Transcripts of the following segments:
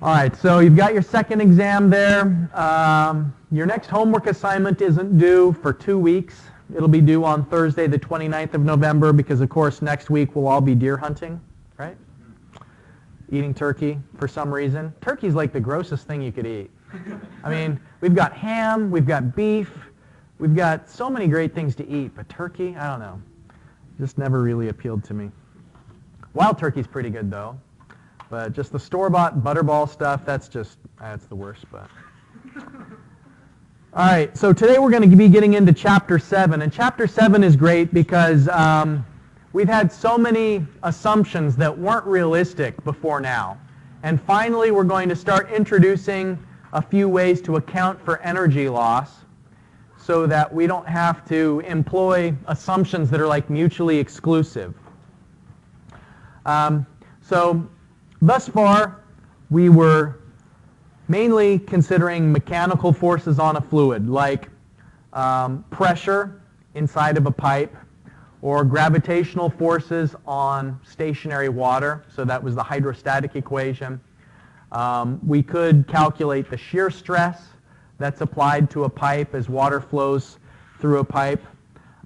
All right, so you've got your second exam there. Your next homework assignment isn't due for 2 weeks. It'll be due on Thursday, the 29th of November, because, of course, next week we'll all be deer hunting, right? Eating turkey for some reason. Turkey's like the grossest thing you could eat. I mean, we've got ham, we've got beef, we've got so many great things to eat, but turkey, I don't know. Just never really appealed to me. Wild turkey's pretty good, though. But just the store-bought butterball stuff, that's the worst. But all right, so today we're going to be getting into Chapter 7. And Chapter 7 is great because we've had so many assumptions that weren't realistic before now. And finally, we're going to start introducing a few ways to account for energy loss so that we don't have to employ assumptions that are like mutually exclusive. So thus far, we were mainly considering mechanical forces on a fluid, like pressure inside of a pipe, or gravitational forces on stationary water. So that was the hydrostatic equation. We could calculate the shear stress that's applied to a pipe as water flows through a pipe.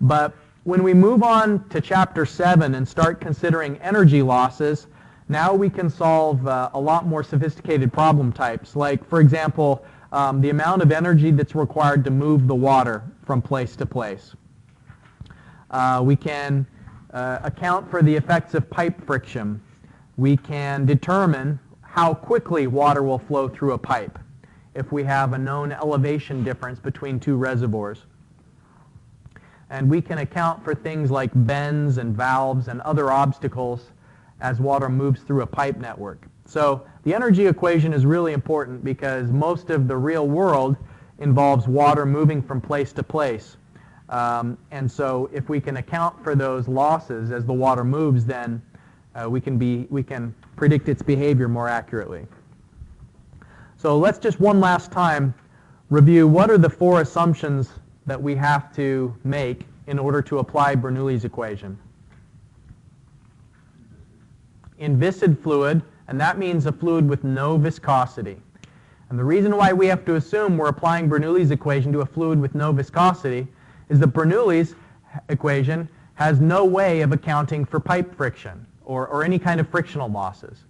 But when we move on to Chapter 7 and start considering energy losses, now we can solve a lot more sophisticated problem types, like, for example, the amount of energy that's required to move the water from place to place. We can account for the effects of pipe friction. We can determine how quickly water will flow through a pipe if we have a known elevation difference between two reservoirs. And we can account for things like bends and valves and other obstacles as water moves through a pipe network. So the energy equation is really important because most of the real world involves water moving from place to place. And so if we can account for those losses as the water moves, then we can predict its behavior more accurately. So let's just one last time review what are the 4 assumptions that we have to make in order to apply Bernoulli's equation. Inviscid fluid, and that means a fluid with no viscosity. And the reason why we have to assume we're applying Bernoulli's equation to a fluid with no viscosity is that Bernoulli's equation has no way of accounting for pipe friction or any kind of frictional losses.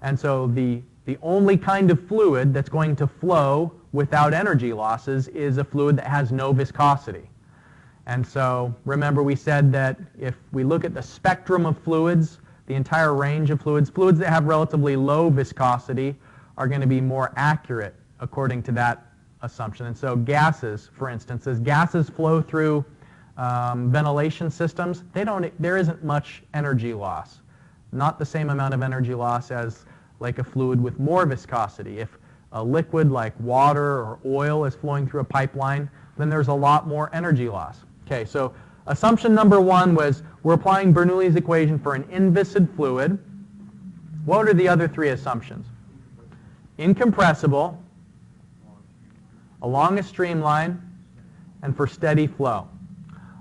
And so the only kind of fluid that's going to flow without energy losses is a fluid that has no viscosity. And so remember we said that if we look at the spectrum of fluids, the entire range of fluids that have relatively low viscosity are going to be more accurate according to that assumption. And so gases, for instance, as gases flow through ventilation systems, there isn't much energy loss. Not the same amount of energy loss as like a fluid with more viscosity. If a liquid like water or oil is flowing through a pipeline, then there's a lot more energy loss. Okay, so assumption number 1 was we're applying Bernoulli's equation for an inviscid fluid. What are the other 3 assumptions? Incompressible, along a streamline, and for steady flow.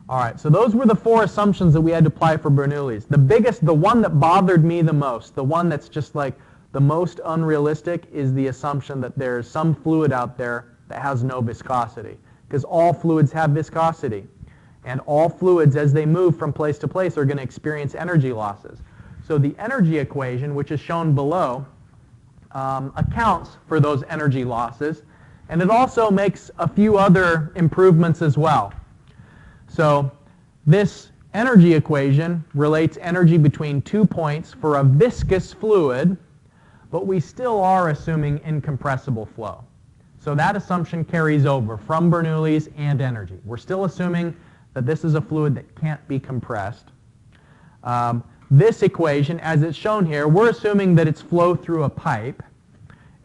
All right, so those were the 4 assumptions that we had to apply for Bernoulli's. The one that bothered me the most, the one that's just like the most unrealistic, is the assumption that there's some fluid out there that has no viscosity, because all fluids have viscosity. And all fluids, as they move from place to place, are going to experience energy losses. So the energy equation, which is shown below, accounts for those energy losses. And it also makes a few other improvements as well. So this energy equation relates energy between 2 points for a viscous fluid, but we still are assuming incompressible flow. So that assumption carries over from Bernoulli's and energy. We're still assuming that this is a fluid that can't be compressed. This equation, as it's shown here, we're assuming that it's flow through a pipe.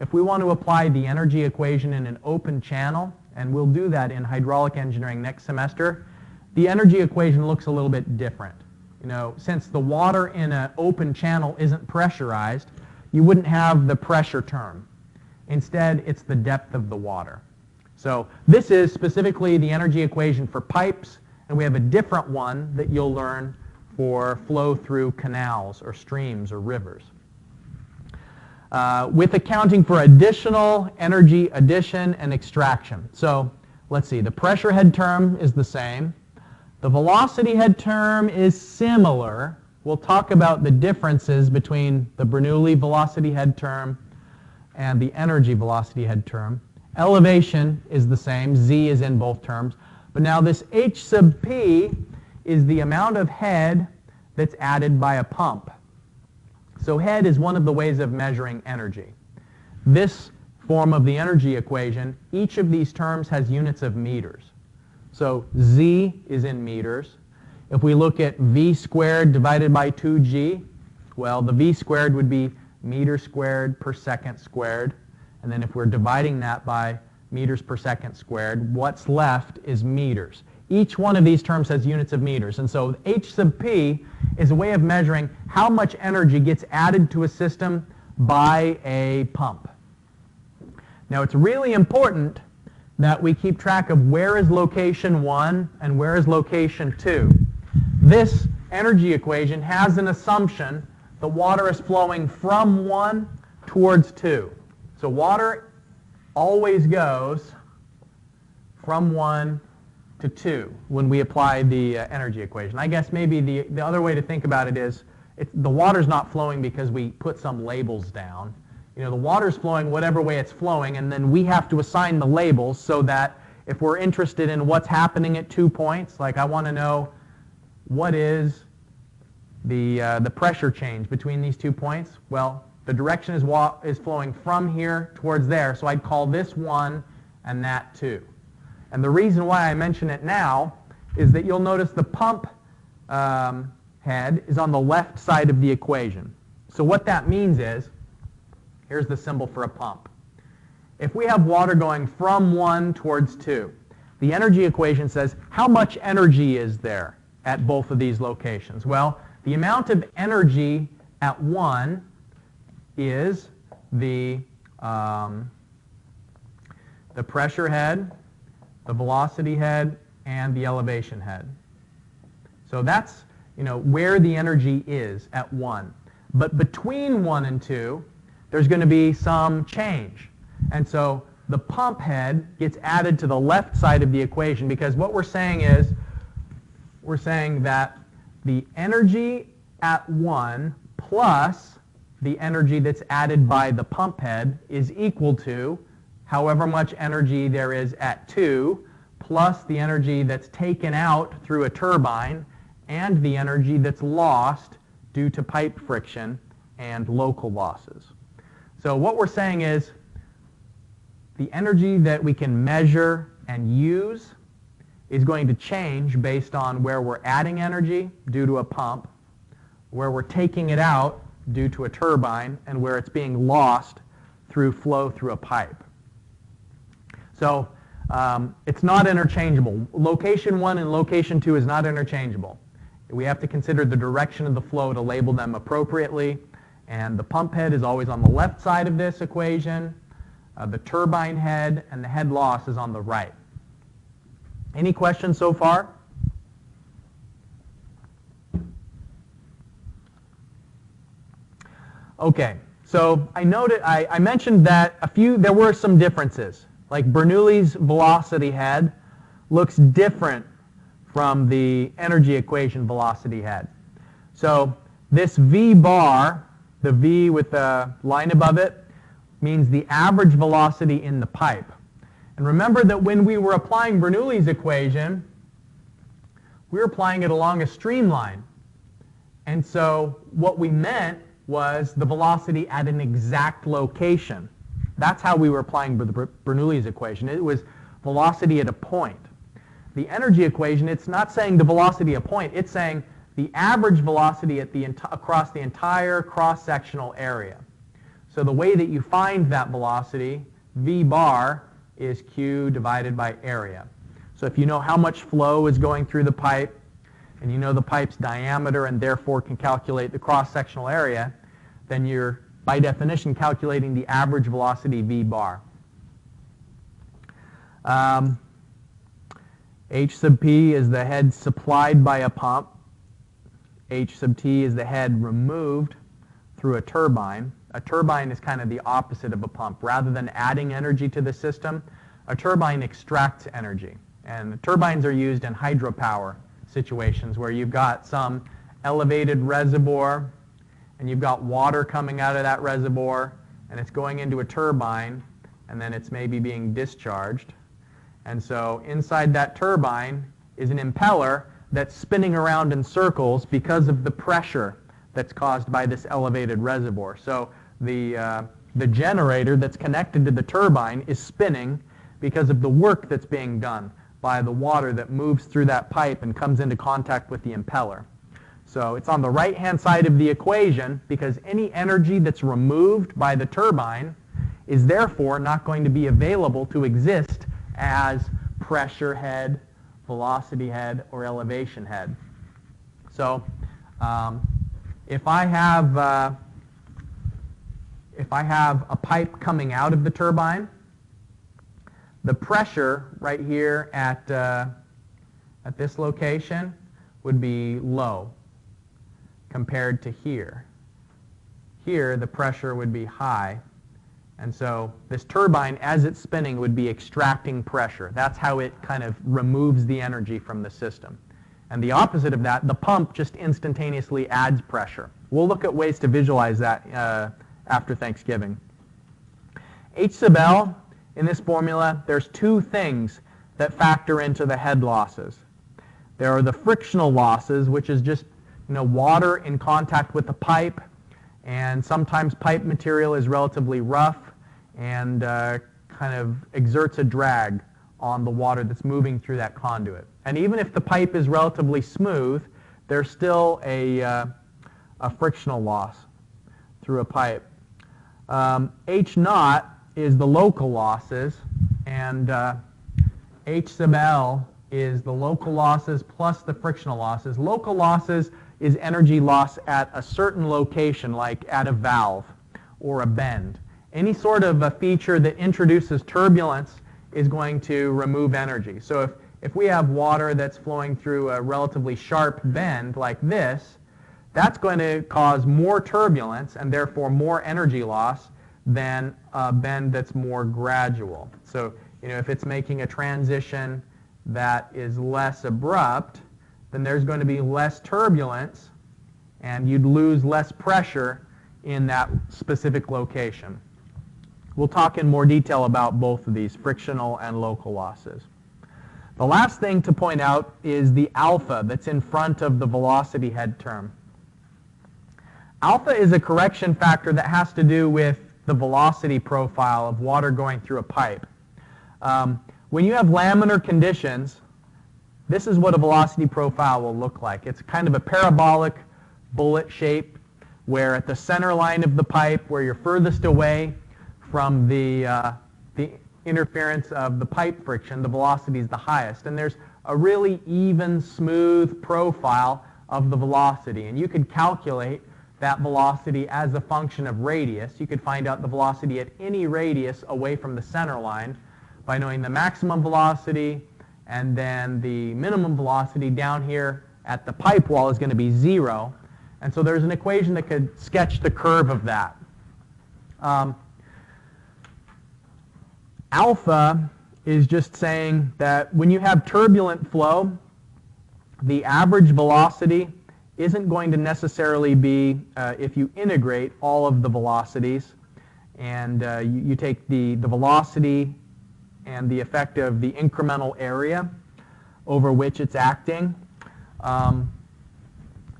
If we want to apply the energy equation in an open channel, and we'll do that in hydraulic engineering next semester, the energy equation looks a little bit different. Since the water in an open channel isn't pressurized, you wouldn't have the pressure term. Instead, it's the depth of the water. So this is specifically the energy equation for pipes, and we have a different one that you'll learn for flow through canals or streams or rivers. with accounting for additional energy addition and extraction. So let's see, the pressure head term is the same. The velocity head term is similar. We'll talk about the differences between the Bernoulli velocity head term and the energy velocity head term. Elevation is the same. Z is in both terms. But now this H sub P is the amount of head that's added by a pump. So head is one of the ways of measuring energy. This form of the energy equation, each of these terms has units of meters. So Z is in meters. If we look at V squared divided by 2G, well, the V squared would be meters squared per second squared. And then if we're dividing that by meters per second squared, what's left is meters. Each one of these terms has units of meters. And so H sub P is a way of measuring how much energy gets added to a system by a pump. Now it's really important that we keep track of where is location 1 and where is location 2. This energy equation has an assumption that water is flowing from 1 towards 2. So water always goes from 1 to 2 when we apply the energy equation. I guess maybe the other way to think about it is the water's not flowing because we put some labels down. You know, the water's flowing whatever way it's flowing, and then we have to assign the labels so that if we're interested in what's happening at 2 points, like I want to know what is the pressure change between these 2 points, well, the direction is flowing from here towards there, so I'd call this 1 and that 2. And the reason why I mention it now is that you'll notice the pump head is on the left side of the equation. So what that means is, here's the symbol for a pump. If we have water going from 1 towards 2, the energy equation says how much energy is there at both of these locations? Well, the amount of energy at 1 is the pressure head, the velocity head, and the elevation head. So that's, you know, where the energy is at 1. But between 1 and 2, there's going to be some change. And so the pump head gets added to the left side of the equation, because what we're saying is, we're saying that the energy at 1 plus the energy that's added by the pump head is equal to however much energy there is at 2 plus the energy that's taken out through a turbine and the energy that's lost due to pipe friction and local losses. So what we're saying is the energy that we can measure and use is going to change based on where we're adding energy due to a pump, where we're taking it out due to a turbine, and where it's being lost through flow through a pipe. So it's not interchangeable. Location 1 and location 2 is not interchangeable. We have to consider the direction of the flow to label them appropriately, and the pump head is always on the left side of this equation. The turbine head and the head loss is on the right. Any questions so far? Okay, so I mentioned that there were some differences. Like Bernoulli's velocity head looks different from the energy equation velocity head. So this V bar, the V with the line above it, means the average velocity in the pipe. And remember that when we were applying Bernoulli's equation, we were applying it along a streamline. And so what we meant was the velocity at an exact location. That's how we were applying Bernoulli's equation. It was velocity at a point. The energy equation, it's not saying the velocity at a point, it's saying the average velocity at across the entire cross-sectional area. So the way that you find that velocity, V bar, is Q divided by area. So if you know how much flow is going through the pipe, and you know the pipe's diameter and therefore can calculate the cross-sectional area, then you're, by definition, calculating the average velocity V bar. H sub P is the head supplied by a pump. H sub T is the head removed through a turbine. a turbine is kind of the opposite of a pump. Rather than adding energy to the system, a turbine extracts energy. And turbines are used in hydropower situations where you've got some elevated reservoir and you've got water coming out of that reservoir and it's going into a turbine and then it's maybe being discharged. And so inside that turbine is an impeller that's spinning around in circles because of the pressure that's caused by this elevated reservoir. So the generator that's connected to the turbine is spinning because of the work that's being done by the water that moves through that pipe and comes into contact with the impeller. So it's on the right-hand side of the equation because any energy that's removed by the turbine is therefore not going to be available to exist as pressure head, velocity head, or elevation head. So if I have a pipe coming out of the turbine, the pressure right here at this location would be low compared to here. Here, the pressure would be high. And so this turbine, as it's spinning, would be extracting pressure. That's how it kind of removes the energy from the system. And the opposite of that, the pump just instantaneously adds pressure. We'll look at ways to visualize that after Thanksgiving. H sub L, in this formula, there's two things that factor into the head losses. There are the frictional losses, which is just water in contact with the pipe, and sometimes pipe material is relatively rough and kind of exerts a drag on the water that's moving through that conduit. And even if the pipe is relatively smooth, there's still a frictional loss through a pipe. H naught is the local losses, and H sub L is the local losses plus the frictional losses. Local losses is energy loss at a certain location, like at a valve or a bend. Any sort of a feature that introduces turbulence is going to remove energy. So if we have water that's flowing through a relatively sharp bend like this, that's going to cause more turbulence and therefore more energy loss than a bend that's more gradual. So if it's making a transition that is less abrupt, then there's going to be less turbulence and you'd lose less pressure in that specific location. We'll talk in more detail about both of these, frictional and local losses. The last thing to point out is the alpha that's in front of the velocity head term. Alpha is a correction factor that has to do with the velocity profile of water going through a pipe. When you have laminar conditions, this is what a velocity profile will look like. It's kind of a parabolic bullet shape where at the center line of the pipe, where you're furthest away from the interference of the pipe friction, the velocity is the highest. And there's a really even, smooth profile of the velocity. And you could calculate that velocity as a function of radius. You could find out the velocity at any radius away from the center line by knowing the maximum velocity, and then the minimum velocity down here at the pipe wall is going to be 0. And so there's an equation that could sketch the curve of that. Alpha is just saying that when you have turbulent flow, the average velocity isn't going to necessarily be, if you integrate all of the velocities, and you take the velocity and the effect of the incremental area over which it's acting,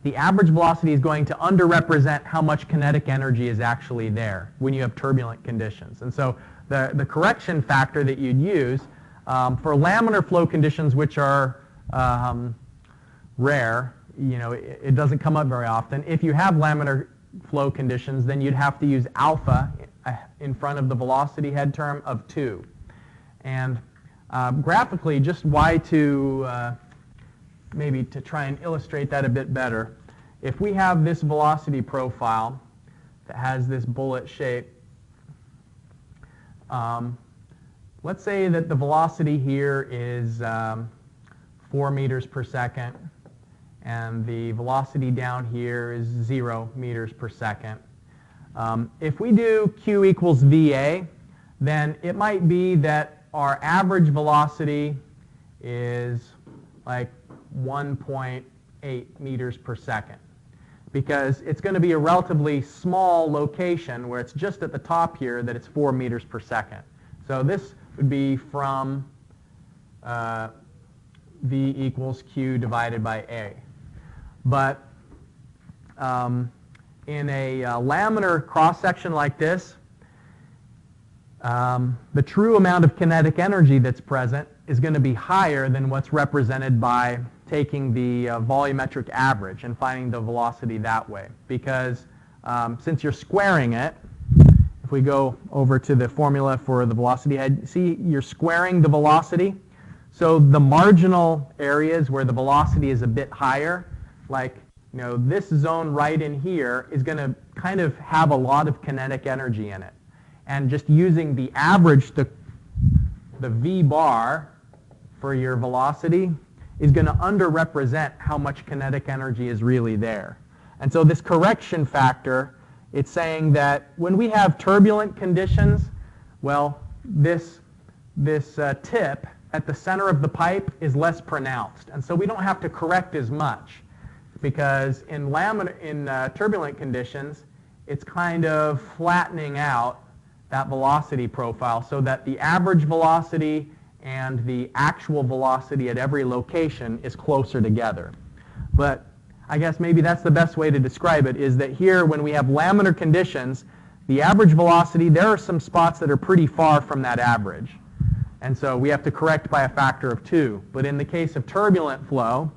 the average velocity is going to underrepresent how much kinetic energy is actually there when you have turbulent conditions. And so the correction factor that you'd use for laminar flow conditions, which are rare, it doesn't come up very often. If you have laminar flow conditions, then you'd have to use alpha in front of the velocity head term of 2. And graphically, just maybe to try and illustrate that a bit better, if we have this velocity profile that has this bullet shape, let's say that the velocity here is 4 meters per second, and the velocity down here is 0 meters per second. If we do Q equals VA, then it might be that our average velocity is like 1.8 meters per second, because it's going to be a relatively small location where it's just at the top here that it's 4 meters per second. So this would be from V equals Q divided by A. But in a laminar cross-section like this, the true amount of kinetic energy that's present is going to be higher than what's represented by taking the volumetric average and finding the velocity that way. Because since you're squaring it, if we go over to the formula for the velocity head, see you're squaring the velocity. So the marginal areas where the velocity is a bit higher, like this zone right in here, is going to kind of have a lot of kinetic energy in it. And just using the average, the V bar for your velocity is going to underrepresent how much kinetic energy is really there. And so this correction factor, it's saying that when we have turbulent conditions, well, this tip at the center of the pipe is less pronounced. And so we don't have to correct as much, because in turbulent conditions, it's kind of flattening out that velocity profile so that the average velocity and the actual velocity at every location is closer together. But I guess maybe that's the best way to describe it, is that here when we have laminar conditions, the average velocity, there are some spots that are pretty far from that average. And so we have to correct by a factor of 2. But in the case of turbulent flow,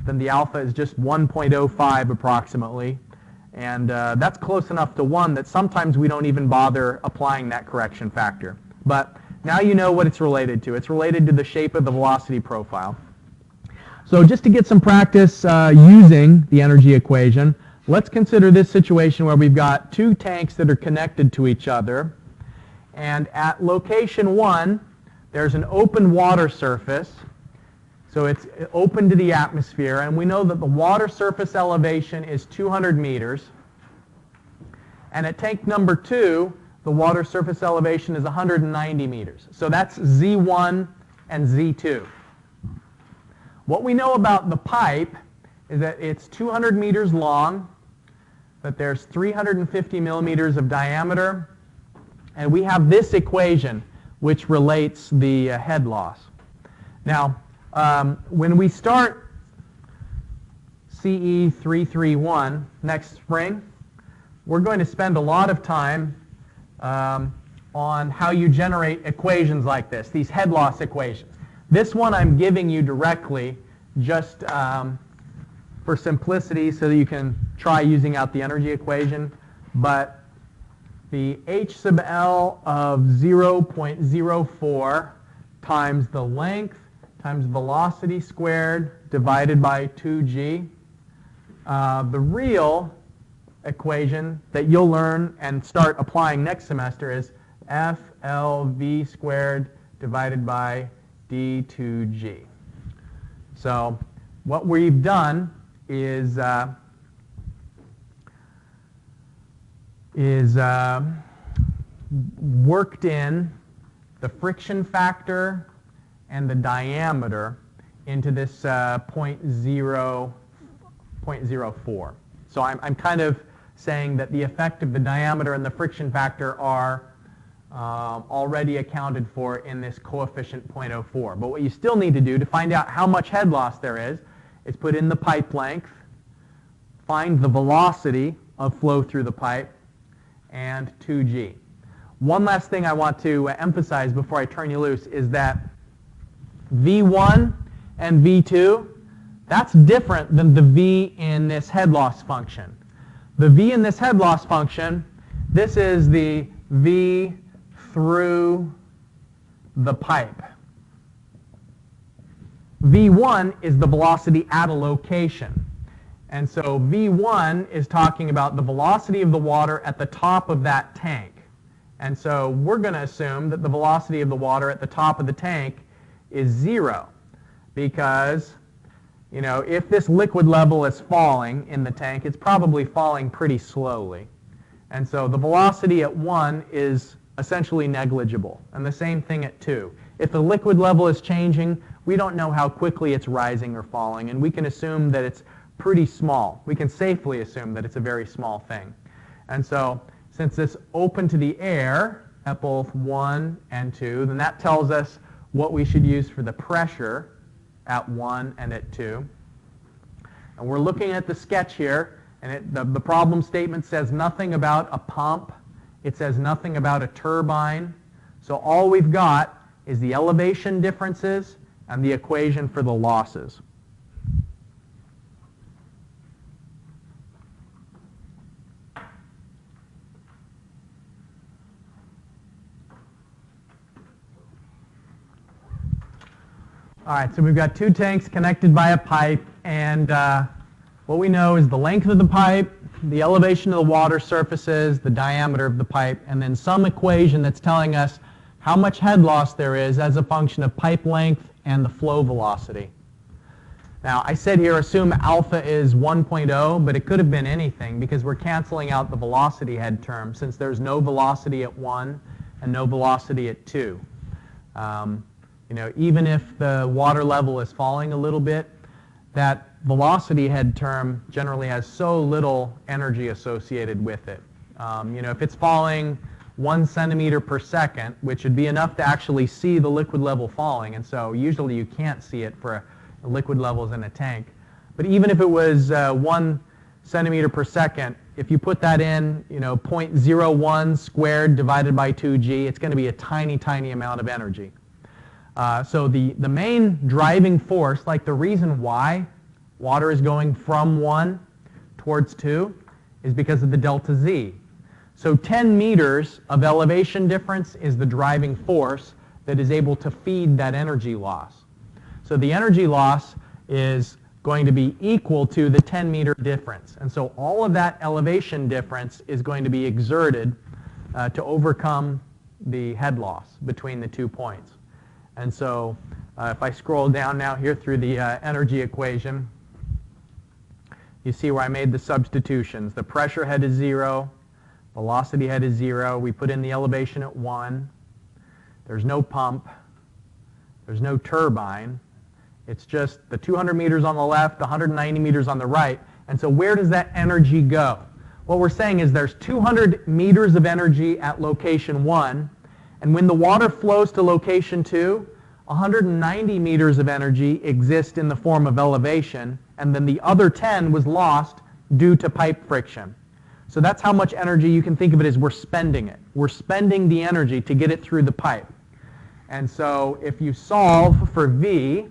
then the alpha is just 1.05 approximately. And that's close enough to 1 that sometimes we don't even bother applying that correction factor. But now you know what it's related to. It's related to the shape of the velocity profile. So just to get some practice using the energy equation, let's consider this situation where we've got two tanks that are connected to each other. And at location 1, there's an open water surface. So it's open to the atmosphere, and we know that the water surface elevation is 200 meters. And at tank number 2, the water surface elevation is 190 meters. So that's Z1 and Z2. What we know about the pipe is that it's 200 meters long, that there's 350 millimeters of diameter, and we have this equation which relates the head loss. Now, when we start CE 331 next spring, we're going to spend a lot of time on how you generate equations like this, these head loss equations. This one I'm giving you directly just for simplicity so that you can try using out the energy equation. But the H sub L of 0.04 times the length times velocity squared divided by 2g. The real equation that you'll learn and start applying next semester is FLV squared divided by D2g. So what we've done is worked in the friction factor and the diameter into this 0.04. So I'm kind of saying that the effect of the diameter and the friction factor are already accounted for in this coefficient 0.04. But what you still need to do to find out how much head loss there is put in the pipe length, find the velocity of flow through the pipe, and 2g. One last thing I want to emphasize before I turn you loose is that V1 and V2, that's different than the V in this head loss function. The V in this head loss function, this is the V through the pipe. V1 is the velocity at a location. And so V1 is talking about the velocity of the water at the top of that tank. And so we're going to assume that the velocity of the water at the top of the tank is 0, because if this liquid level is falling in the tank, it's probably falling pretty slowly. And so the velocity at 1 is essentially negligible. And the same thing at 2. If the liquid level is changing, we don't know how quickly it's rising or falling, and we can assume that it's pretty small. We can safely assume that it's a very small thing. And so since it's open to the air at both 1 and 2, then that tells us what we should use for the pressure at 1 and at 2. And we're looking at the sketch here, and the problem statement says nothing about a pump. It says nothing about a turbine. So all we've got is the elevation differences and the equation for the losses. All right, so we've got two tanks connected by a pipe, and what we know is the length of the pipe, the elevation of the water surfaces, the diameter of the pipe, and then some equation that's telling us how much head loss there is as a function of pipe length and the flow velocity. Now, I said here assume alpha is 1.0, but it could have been anything because we're canceling out the velocity head term since there's no velocity at 1 and no velocity at 2. Even if the water level is falling a little bit, that velocity head term generally has so little energy associated with it. If it's falling 1 centimeter per second, which would be enough to actually see the liquid level falling, and so usually you can't see it for liquid levels in a tank. But even if it was 1 centimeter per second, if you put that in, 0.01 squared divided by 2g, it's going to be a tiny, tiny amount of energy. So the main driving force, like the reason why water is going from 1 towards 2, is because of the delta z. So 10 meters of elevation difference is the driving force that is able to feed that energy loss. So the energy loss is going to be equal to the 10-meter difference. And so all of that elevation difference is going to be exerted to overcome the head loss between the 2 points. And so if I scroll down now here through the energy equation, you see where I made the substitutions. The pressure head is 0. Velocity head is 0. We put in the elevation at 1. There's no pump. There's no turbine. It's just the 200 meters on the left, 190 meters on the right. And so where does that energy go? What we're saying is there's 200 meters of energy at location 1. And when the water flows to location 2, 190 meters of energy exist in the form of elevation, and then the other 10 was lost due to pipe friction. So that's how much energy you can think of it as we're spending it. We're spending the energy to get it through the pipe. And so if you solve for V,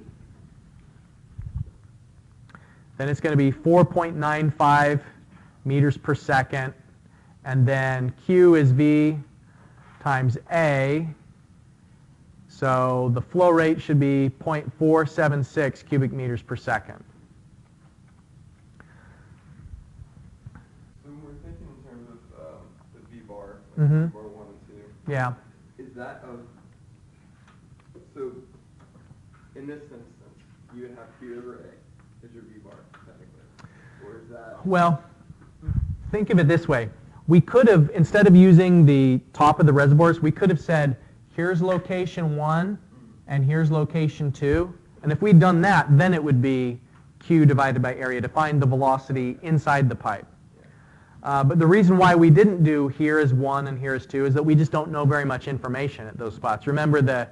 then it's going to be 4.95 meters per second, and then Q is V times A, so the flow rate should be 0.476 cubic meters per second. So when we're thinking in terms of the V bar, Mm-hmm. V bar 1 and 2, Yeah. is that so in this instance, you would have Q over A as your V bar, technically, or is that? Well, think of it this way. We could have, instead of using the top of the reservoirs, we could have said, here's location 1 and here's location 2. And if we'd done that, then it would be Q divided by area to find the velocity inside the pipe. But the reason why we didn't do here is 1 and here is 2 is that we just don't know very much information at those spots. Remember, the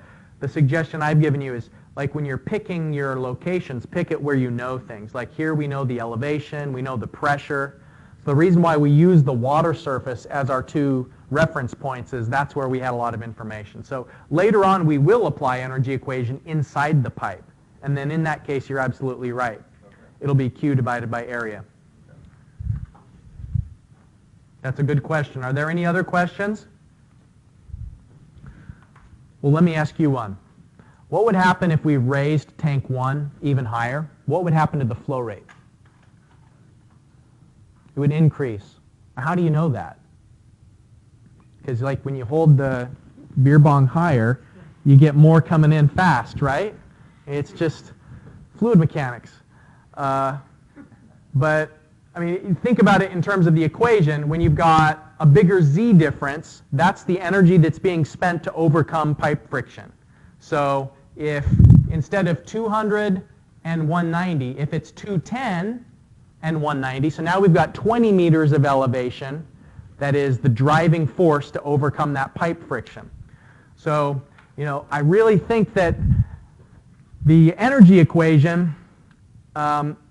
suggestion I've given you is, like when you're picking your locations, pick it where you know things. Like here we know the elevation, we know the pressure. So the reason why we use the water surface as our 2 reference points is that's where we had a lot of information. So later on we will apply energy equation inside the pipe. And then in that case you're absolutely right. Okay. It'll be Q divided by area. Okay. That's a good question. Are there any other questions? Well, let me ask you one. What would happen if we raised tank 1 even higher? What would happen to the flow rate? It would increase. How do you know that? Because like when you hold the beer bong higher, you get more coming in fast, right? It's just fluid mechanics. But I mean, think about it in terms of the equation. When you've got a bigger Z difference, that's the energy that's being spent to overcome pipe friction. So if instead of 200 and 190, if it's 210 and 190, so now we've got 20 meters of elevation, that is the driving force to overcome that pipe friction. So, I really think that the energy equation,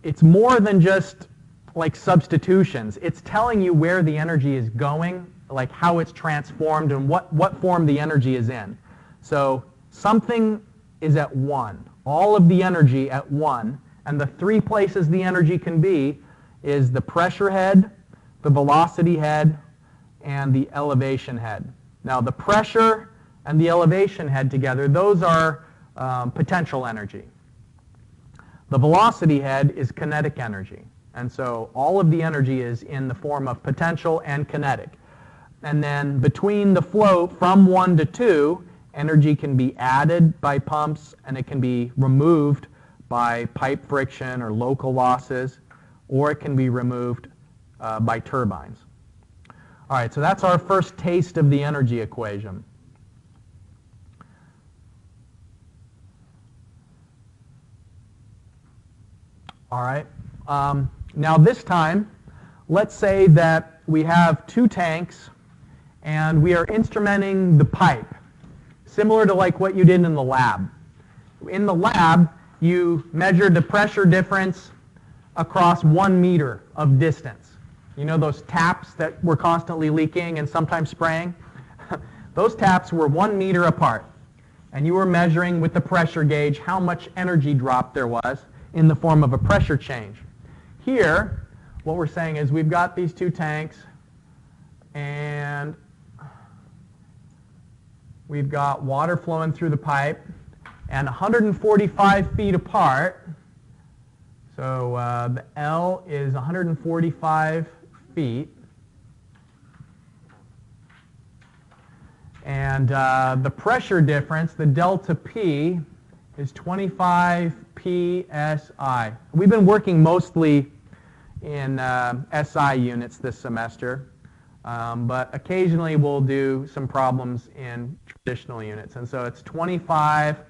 it's more than just like substitutions. It's telling you where the energy is going, like how it's transformed and what form the energy is in. So something is at 1, all of the energy at 1, and the 3 places the energy can be is the pressure head, the velocity head, and the elevation head. Now the pressure and the elevation head together, those are potential energy. The velocity head is kinetic energy. And so all of the energy is in the form of potential and kinetic. And then between the flow from 1 to 2, energy can be added by pumps and it can be removed by pipe friction or local losses, or it can be removed by turbines. All right, so that's our first taste of the energy equation. All right. Now this time, let's say that we have 2 tanks and we are instrumenting the pipe, similar to like what you did in the lab. In the lab, you measured the pressure difference across 1 meter of distance. You know those taps that were constantly leaking and sometimes spraying? Those taps were 1 meter apart, and you were measuring with the pressure gauge how much energy drop there was in the form of a pressure change. Here, what we're saying is we've got these 2 tanks, and we've got water flowing through the pipe, and 145 feet apart, so the L is 145 feet, and the pressure difference, the delta P, is 25 psi. We've been working mostly in SI units this semester, but occasionally we'll do some problems in traditional units. And so it's 25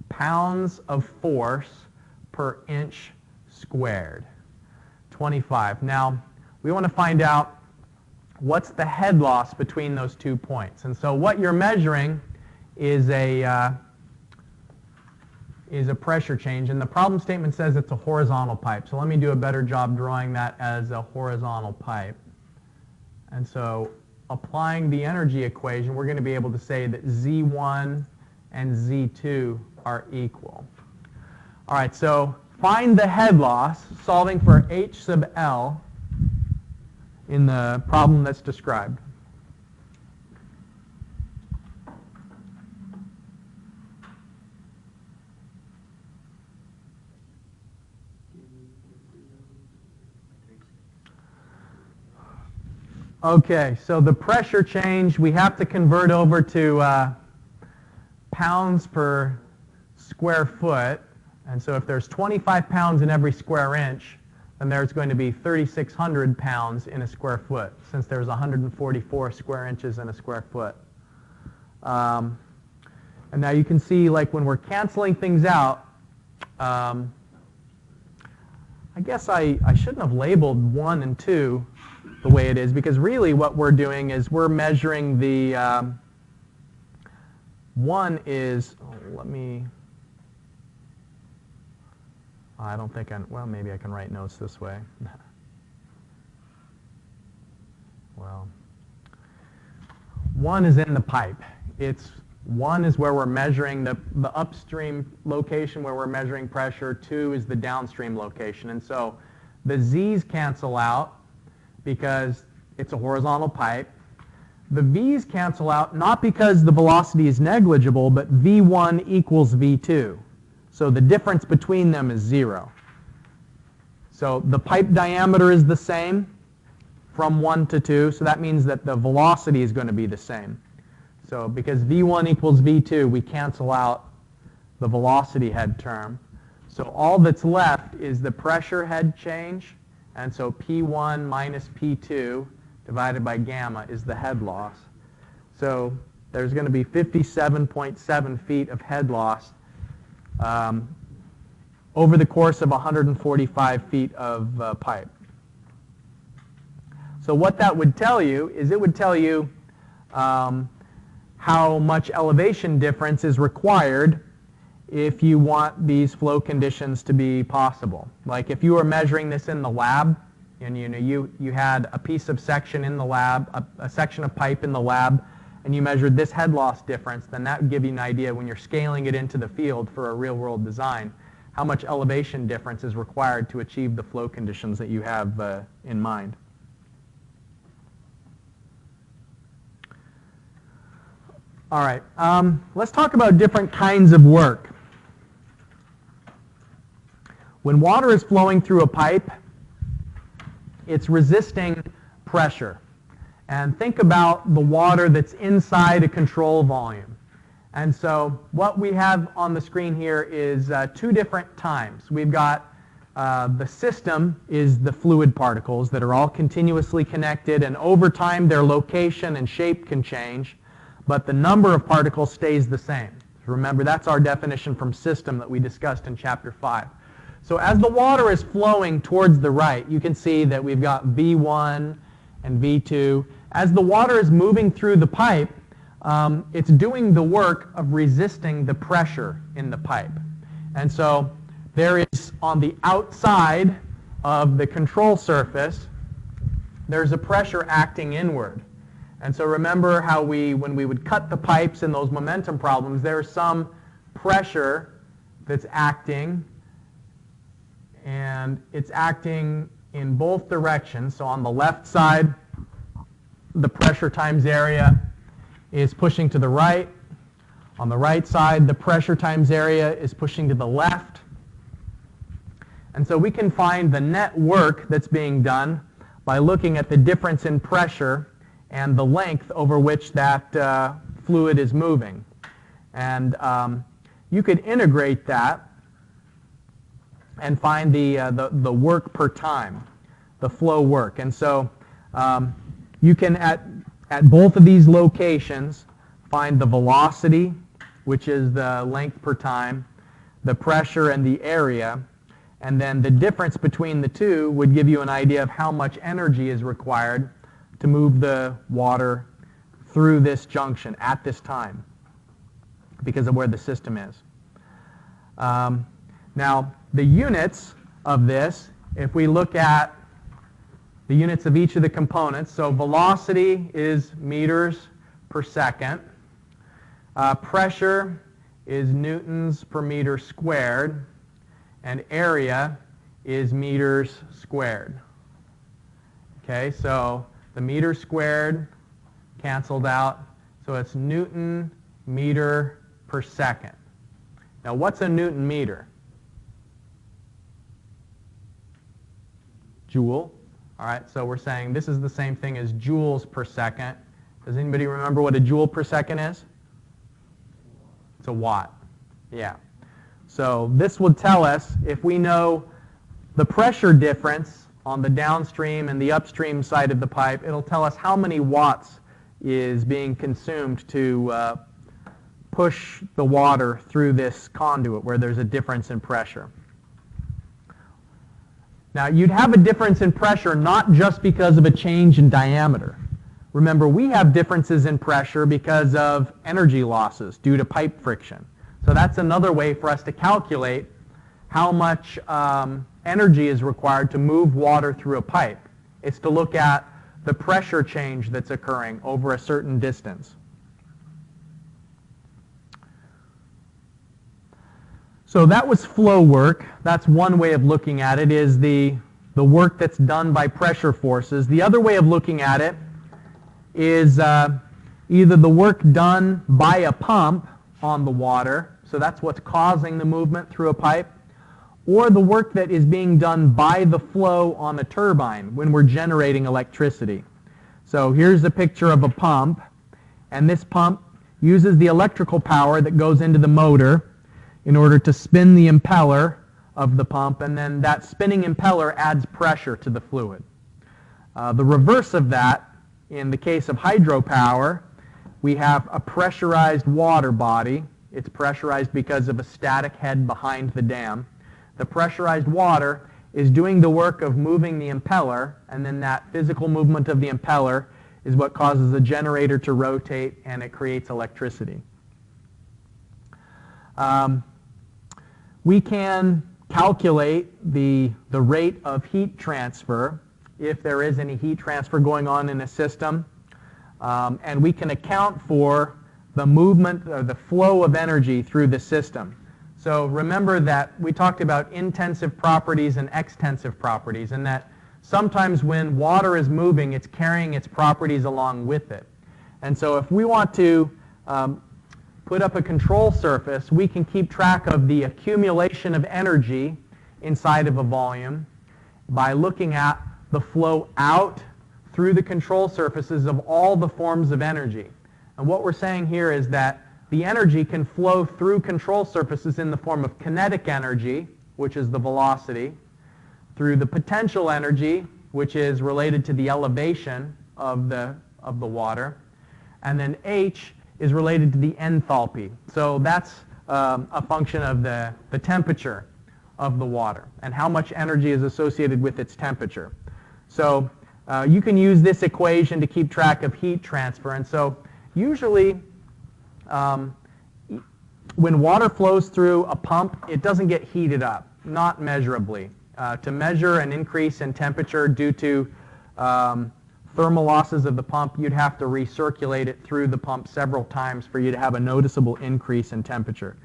pounds of force per inch squared. 25. Now, we want to find out what's the head loss between those 2 points. And so what you're measuring is a pressure change, and the problem statement says it's a horizontal pipe. So let me do a better job drawing that as a horizontal pipe. And so applying the energy equation, we're going to be able to say that Z1 and Z2 are equal. All right, so find the head loss, solving for H sub L in the problem that's described. Okay, so the pressure change, we have to convert over to pounds per square foot. And so if there's 25 pounds in every square inch, then there's going to be 3,600 pounds in a square foot, since there's 144 square inches in a square foot. And now you can see, like when we're canceling things out, I guess I shouldn't have labeled 1 and 2 the way it is, because really what we're doing is we're measuring the, 1 is, I don't think well, maybe I can write notes this way. Well, 1 is in the pipe. 1 is where we're measuring the upstream location where we're measuring pressure. 2 is the downstream location. And so the Z's cancel out because it's a horizontal pipe. The V's cancel out not because the velocity is negligible, but V1 equals V2. So the difference between them is 0. So the pipe diameter is the same from 1 to 2, so that means that the velocity is going to be the same. So because V1 equals V2, we cancel out the velocity head term. So all that's left is the pressure head change, and so P1 minus P2 divided by gamma is the head loss. So there's going to be 57.7 feet of head loss over the course of 145 feet of pipe. So what that would tell you is it would tell you how much elevation difference is required if you want these flow conditions to be possible. Like if you were measuring this in the lab, and you had a piece of section in the lab, a section of pipe in the lab, and you measured this head loss difference, then that would give you an idea when you're scaling it into the field for a real-world design, how much elevation difference is required to achieve the flow conditions that you have in mind. All right, let's talk about different kinds of work. When water is flowing through a pipe, it's resisting pressure. And think about the water that's inside a control volume. And so what we have on the screen here is two different times. We've got the system is the fluid particles that are all continuously connected, and over time their location and shape can change, but the number of particles stays the same. Remember, that's our definition from system that we discussed in Chapter 5. So as the water is flowing towards the right, you can see that we've got V1 and V2. As the water is moving through the pipe, it's doing the work of resisting the pressure in the pipe. And so there is, on the outside of the control surface, there's a pressure acting inward. And so remember how when we would cut the pipes in those momentum problems, there's some pressure that's acting, and it's acting in both directions. So on the left side, the pressure times area is pushing to the right. On the right side, the pressure times area is pushing to the left. And so we can find the net work that's being done by looking at the difference in pressure and the length over which that fluid is moving. And you could integrate that and find the work per time, the flow work. And so you can, at both of these locations, find the velocity, which is the length per time, the pressure and the area, and then the difference between the two would give you an idea of how much energy is required to move the water through this junction at this time because of where the system is. Now, the units of this, if we look at the units of each of the components, so velocity is meters per second. Pressure is newtons per meter squared, and area is meters squared. Okay, so the meter squared canceled out, so it's Newton meter per second. Now, what's a Newton meter? Joule. All right, so we're saying this is the same thing as joules per second. Does anybody remember what a joule per second is? It's a watt. Yeah. So this would tell us, if we know the pressure difference on the downstream and the upstream side of the pipe, it'll tell us how many watts is being consumed to push the water through this conduit where there's a difference in pressure. Now, you'd have a difference in pressure not just because of a change in diameter. Remember, we have differences in pressure because of energy losses due to pipe friction. So that's another way for us to calculate how much energy is required to move water through a pipe. It's to look at the pressure change that's occurring over a certain distance. So that was flow work. That's one way of looking at it, is the work that's done by pressure forces. The other way of looking at it is either the work done by a pump on the water, so that's what's causing the movement through a pipe, or the work that is being done by the flow on a turbine when we're generating electricity. So here's a picture of a pump, and this pump uses the electrical power that goes into the motor in order to spin the impeller of the pump, and then that spinning impeller adds pressure to the fluid. The reverse of that in the case of hydropower, we have a pressurized water body. It's pressurized because of a static head behind the dam. The pressurized water is doing the work of moving the impeller, and then that physical movement of the impeller is what causes the generator to rotate, and it creates electricity. We can calculate the rate of heat transfer if there is any heat transfer going on in a system, and we can account for the movement or the flow of energy through the system. So remember that we talked about intensive properties and extensive properties, and that sometimes when water is moving, it's carrying its properties along with it. And so if we want to put up a control surface, we can keep track of the accumulation of energy inside of a volume by looking at the flow out through the control surfaces of all the forms of energy. And what we're saying here is that the energy can flow through control surfaces in the form of kinetic energy, which is the velocity, through the potential energy, which is related to the elevation of the water, and then H is related to the enthalpy. So that's a function of the temperature of the water and how much energy is associated with its temperature. So you can use this equation to keep track of heat transfer. And so usually when water flows through a pump, it doesn't get heated up, not measurably. To measure an increase in temperature due to thermal losses of the pump, you'd have to recirculate it through the pump several times for you to have a noticeable increase in temperature.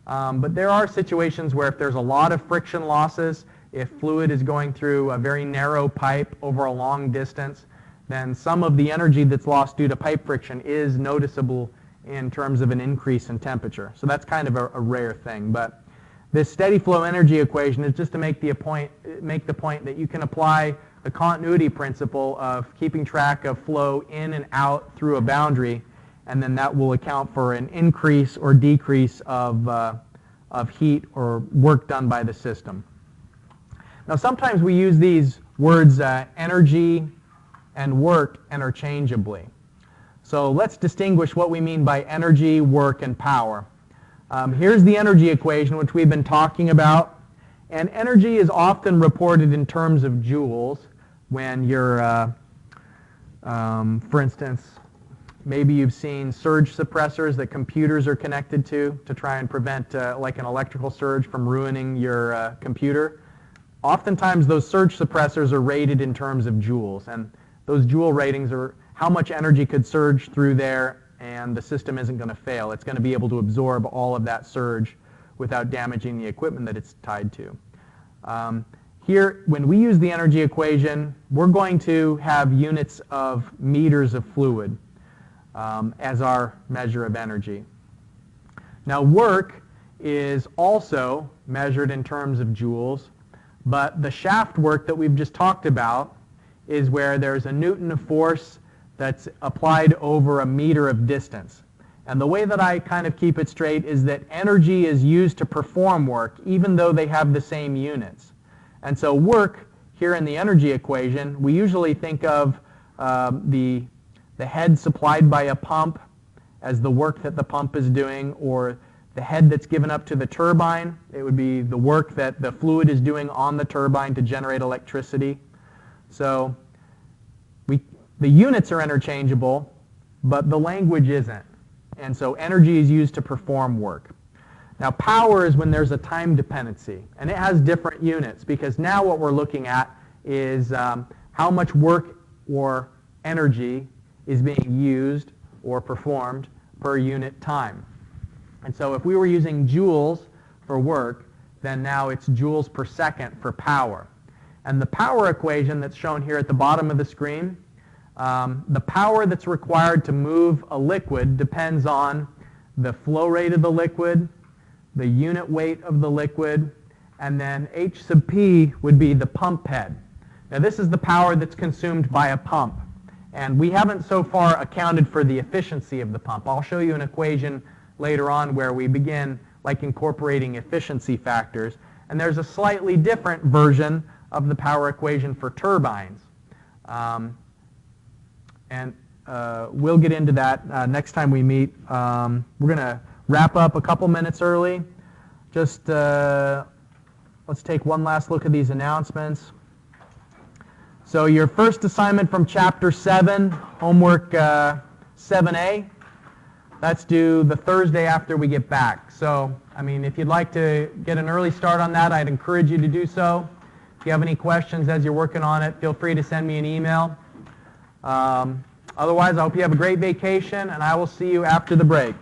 But there are situations where if there's a lot of friction losses, if fluid is going through a very narrow pipe over a long distance, then some of the energy that's lost due to pipe friction is noticeable in terms of an increase in temperature. So that's kind of a rare thing. But this steady flow energy equation is just to make the point that you can apply the continuity principle of keeping track of flow in and out through a boundary, and then that will account for an increase or decrease of heat or work done by the system. Now sometimes we use these words energy and work interchangeably. So let's distinguish what we mean by energy, work, and power. Here's the energy equation, which we've been talking about. And energy is often reported in terms of joules when you're, for instance, maybe you've seen surge suppressors that computers are connected to try and prevent like an electrical surge from ruining your computer. Oftentimes those surge suppressors are rated in terms of joules, and those joule ratings are how much energy could surge through there, and the system isn't going to fail. It's going to be able to absorb all of that surge without damaging the equipment that it's tied to. Here, when we use the energy equation, we're going to have units of meters of fluid as our measure of energy. Now, work is also measured in terms of joules, but the shaft work that we've just talked about is where there's a Newton of force that's applied over a meter of distance. And the way that I kind of keep it straight is that energy is used to perform work even though they have the same units. And so work here in the energy equation, we usually think of the head supplied by a pump as the work that the pump is doing, or the head that's given up to the turbine. It would be the work that the fluid is doing on the turbine to generate electricity. So the units are interchangeable, but the language isn't. And so energy is used to perform work. Now power is when there's a time dependency, and it has different units, because now what we're looking at is how much work or energy is being used or performed per unit time. And so if we were using joules for work, then now it's joules per second for power. And the power equation that's shown here at the bottom of the screen, the power that's required to move a liquid depends on the flow rate of the liquid, the unit weight of the liquid, and then H sub P would be the pump head. Now this is the power that's consumed by a pump, and we haven't so far accounted for the efficiency of the pump. I'll show you an equation later on where we begin like incorporating efficiency factors, and there's a slightly different version of the power equation for turbines. and we'll get into that next time we meet. We're going to wrap up a couple minutes early. Just let's take one last look at these announcements. So your first assignment from Chapter 7, homework 7A, that's due the Thursday after we get back. So, I mean, if you'd like to get an early start on that, I'd encourage you to do so. If you have any questions as you're working on it, feel free to send me an email. Otherwise, I hope you have a great vacation, and I will see you after the break.